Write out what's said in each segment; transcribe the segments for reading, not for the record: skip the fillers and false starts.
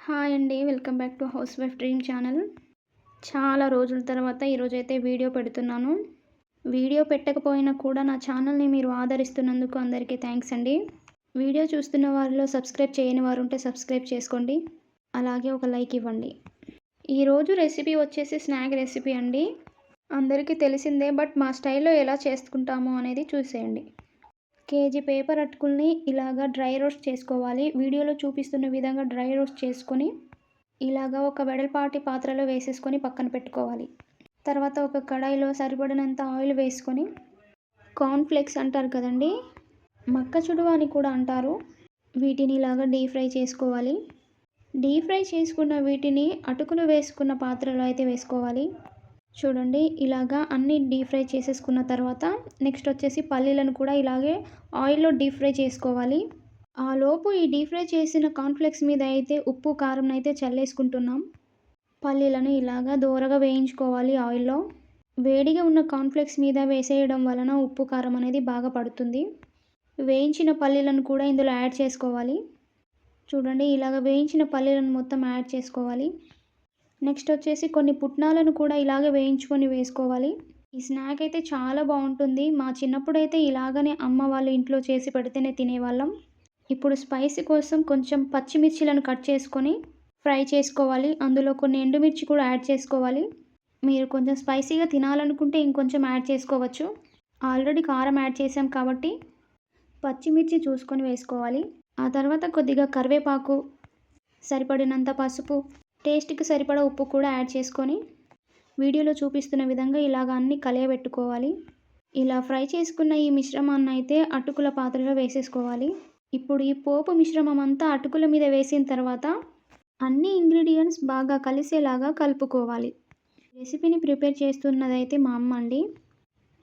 Hi అండి. Welcome back to house wife dream channel. చాలా రోజుల తర్వాత ఈరోజైతే వీడియో పెడుతున్నాను. వీడియో పెట్టకపోయినా కూడా నా ఛానల్ని మీరు ఆదరిస్తున్నందుకు అందరికీ థ్యాంక్స్ అండి. వీడియో చూస్తున్న వారిలో సబ్స్క్రైబ్ చేయని వారు ఉంటే సబ్స్క్రైబ్ చేసుకోండి. అలాగే ఒక లైక్ ఇవ్వండి. ఈరోజు రెసిపీ వచ్చేసి స్నాక్ రెసిపీ అండి. అందరికీ తెలిసిందే, బట్ మా స్టైల్లో ఎలా చేసుకుంటాము అనేది చూసేయండి. కేజీ పేపర్ అటుకుల్ని ఇలాగా డ్రై రోస్ట్ చేసుకోవాలి. వీడియోలో చూపిస్తున్న విధంగా డ్రై రోస్ట్ చేసుకొని ఇలాగా ఒక వెడల్పాటి పాత్రలో వేసేసుకొని పక్కన పెట్టుకోవాలి. తర్వాత ఒక కడాయిలో సరిపడినంత ఆయిల్ వేసుకొని కార్న్ఫ్లేక్స్ అంటారు కదండి, మక్క చుడువ అని కూడా అంటారు, వీటిని ఇలాగా డీప్ ఫ్రై చేసుకోవాలి. డీప్ ఫ్రై చేసుకున్న వీటిని అటుకులు వేసుకున్న పాత్రలో అయితే వేసుకోవాలి. చూడండి, ఇలాగా అన్నీ డీప్ ఫ్రై చేసేసుకున్న తర్వాత నెక్స్ట్ వచ్చేసి పల్లీలను కూడా ఇలాగే ఆయిల్లో డీప్ ఫ్రై చేసుకోవాలి. ఆ లోపు ఈ డీప్ ఫ్రై చేసిన కార్న్ఫ్లేక్స్ మీద అయితే ఉప్పు కారం అయితే చల్లేసుకుంటున్నాం. పల్లీలను ఇలాగా దోరగా వేయించుకోవాలి ఆయిల్లో. వేడిగా ఉన్న కార్న్ఫ్లేక్స్ మీద వేసేయడం వలన ఉప్పు కారం అనేది బాగా పడుతుంది. వేయించిన పల్లీలను కూడా ఇందులో యాడ్ చేసుకోవాలి. చూడండి, ఇలాగ వేయించిన పల్లీలను మొత్తం యాడ్ చేసుకోవాలి. నెక్స్ట్ వచ్చేసి కొన్ని పుట్నాలను కూడా ఇలాగే వేయించుకొని వేసుకోవాలి. ఈ స్నాక్ అయితే చాలా బాగుంటుంది. మా చిన్నప్పుడు అయితే ఇలాగనే అమ్మ వాళ్ళ ఇంట్లో చేసి పెడితేనే తినేవాళ్ళం. ఇప్పుడు స్పైసీ కోసం కొంచెం పచ్చిమిర్చిలను కట్ చేసుకొని ఫ్రై చేసుకోవాలి. అందులో కొన్ని ఎండుమిర్చి కూడా యాడ్ చేసుకోవాలి. మీరు కొంచెం స్పైసీగా తినాలనుకుంటే ఇంకొంచెం యాడ్ చేసుకోవచ్చు. ఆల్రెడీ కారం యాడ్ చేసాం కాబట్టి పచ్చిమిర్చి చూసుకొని వేసుకోవాలి. ఆ తర్వాత కొద్దిగా కరివేపాకు, సరిపడినంత పసుపు, టేస్ట్కి సరిపడా ఉప్పు కూడా యాడ్ చేసుకొని వీడియోలో చూపిస్తున్న విధంగా ఇలాగ అన్నీ కలియబెట్టుకోవాలి. ఇలా ఫ్రై చేసుకున్న ఈ మిశ్రమాన్ని అయితే అటుకుల పాత్రలో వేసేసుకోవాలి. ఇప్పుడు ఈ పోపు మిశ్రమం అంతా అటుకుల మీద వేసిన తర్వాత అన్ని ఇంగ్రీడియంట్స్ బాగా కలిసేలాగా కలుపుకోవాలి. రెసిపీని ప్రిపేర్ చేస్తున్నదైతే మా అమ్మ అండి.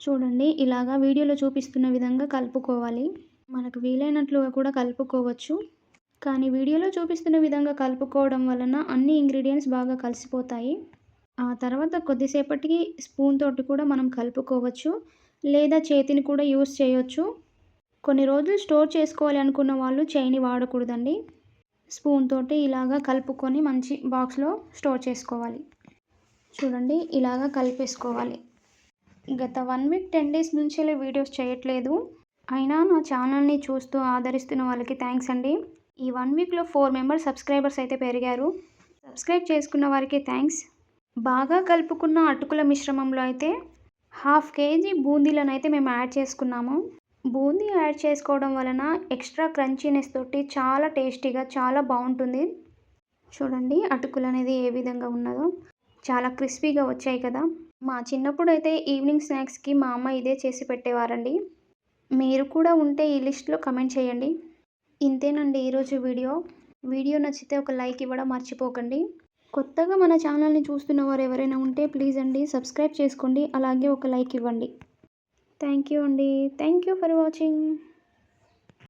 చూడండి, ఇలాగా వీడియోలో చూపిస్తున్న విధంగా కలుపుకోవాలి. మనకు వీలైనట్లుగా కూడా కలుపుకోవచ్చు, కానీ వీడియోలో చూపిస్తున్న విధంగా కలుపుకోవడం వలన అన్ని ఇంగ్రీడియంట్స్ బాగా కలిసిపోతాయి. ఆ తర్వాత కొద్దిసేపటికి స్పూన్ తోటి కూడా మనం కలుపుకోవచ్చు, లేదా చేతిని కూడా యూస్ చేయొచ్చు. కొన్ని రోజులు స్టోర్ చేసుకోవాలి అనుకున్న వాళ్ళు చేయిని వాడకూడదండి. స్పూన్ తోటి ఇలాగా కలుపుకొని మంచి బాక్స్లో స్టోర్ చేసుకోవాలి. చూడండి, ఇలాగా కలిపేసుకోవాలి. గత 1 వీక్ 10 డేస్ నుంచి వీడియోస్ చేయట్లేదు, అయినా నా ఛానల్ని చూస్తూ ఆదరిస్తున్న వాళ్ళకి థ్యాంక్స్ అండి. ఈ 1 వీక్లో 4 మెంబర్స్ సబ్స్క్రైబర్స్ అయితే పెరిగారు. సబ్స్క్రైబ్ చేసుకున్న వారికి థ్యాంక్స్. బాగా కలుపుకున్న అటుకుల మిశ్రమంలో అయితే 1/2 కేజీ బూందీలను అయితే మేము యాడ్ చేసుకున్నాము. బూందీ యాడ్ చేసుకోవడం వలన ఎక్స్ట్రా క్రంచీనెస్ తోటి చాలా టేస్టీగా చాలా బాగుంటుంది. చూడండి, అటుకులు అనేది ఏ విధంగా ఉన్నదో చాలా క్రిస్పీగా వచ్చాయి కదా. మా చిన్నప్పుడు అయితే ఈవినింగ్ స్నాక్స్కి మా అమ్మ ఇదే చేసి పెట్టేవారండి. మీరు కూడా ఉంటే ఈ లిస్ట్లో కమెంట్ చేయండి. ఇంతేనండి ఈరోజు వీడియో నచ్చితే ఒక లైక్ ఇవ్వడం మర్చిపోకండి. కొత్తగా మన ఛానల్ని చూస్తున్న వారు ఎవరైనా ఉంటే ప్లీజ్ అండి సబ్స్క్రైబ్ చేసుకోండి. అలాగే ఒక లైక్ ఇవ్వండి. థ్యాంక్ యూ అండి. Thank you for watching.